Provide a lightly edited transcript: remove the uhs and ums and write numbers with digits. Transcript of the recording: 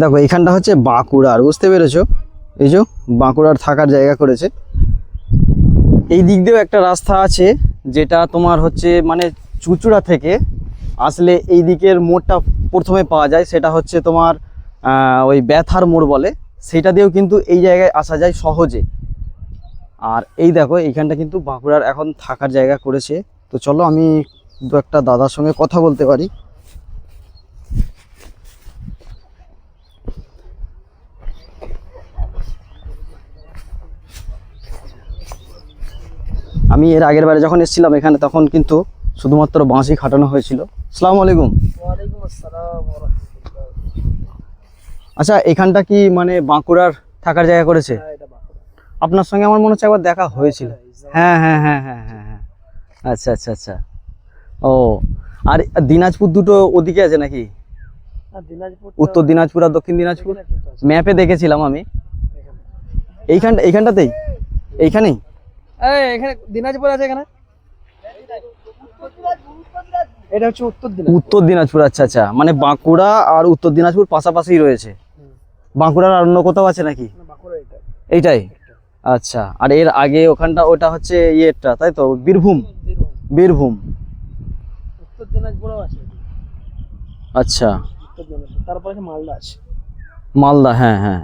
দেখো এখানটা হচ্ছে বাঁকুড়ার, বুঝতে পেরেছো? এই যে বাঁকুড়ার থাকার জায়গা করেছে। এই দিক দিয়েও একটা রাস্তা আছে, যেটা তোমার হচ্ছে মানে চুঁচুড়া থেকে আসলে এই দিকের মোড়টা প্রথমে পাওয়া যায়, সেটা হচ্ছে তোমার ওই ব্যথার মোড় বলে, সেটা দিয়েও কিন্তু এই জায়গায় আসা যায় সহজে। আর এই দেখো এইখানটা কিন্তু বাঁকুড়ার এখন থাকার জায়গা করেছে। তো চলো আমি দু একটা দাদার সঙ্গে কথা বলতে পারি। আমি এর আগের বারে যখন এসেছিলাম এখানে, তখন কিন্তু শুধুমাত্র বাঁশই খাটানো হয়েছিল। আসসালামু আলাইকুম। ওয়ালাইকুম আসসালাম ওয়া রাহমাতুল্লাহ। আচ্ছা, এখানটা কি মানে বাঁকুড়ার থাকার জায়গা করেছে? হ্যাঁ, এটা বাঁকুড়া। আপনার সঙ্গে আমার মনে হচ্ছে একবার দেখা হয়েছিল। হ্যাঁ হ্যাঁ হ্যাঁ হ্যাঁ হ্যাঁ হ্যাঁ। আচ্ছা আচ্ছা আচ্ছা। ও, আর দিনাজপুর দুটো ওদিকে আছে নাকি? আর দিনাজপুর, উত্তর দিনাজপুর আর দক্ষিণ দিনাজপুর ম্যাপে দেখেছিলাম আমি। এইখানটাতেই, এইখানেই। এখানে দিনাজপুর আছে এখানে। এটা হচ্ছে উত্তর দিনাজপুর। উত্তর দিনাজপুর, আচ্ছা আচ্ছা, মানে বাঁকুড়া আর উত্তর দিনাজপুর পাশাপাশি রয়েছে। বাঁকুড়ার আর অন্য কোথাও আছে নাকি? বাঁকুড়া এটা। এইটাই, আচ্ছা। আর এর আগে ওখানটা ওটা হচ্ছে ইয়েটা, তাই তো, বীরভূম। বীরভূম, উত্তর দিনাজপুরও আছে। আচ্ছা। উত্তর দিনাজপুর, তারপরে মালদা আছে। মালদা, হ্যাঁ হ্যাঁ।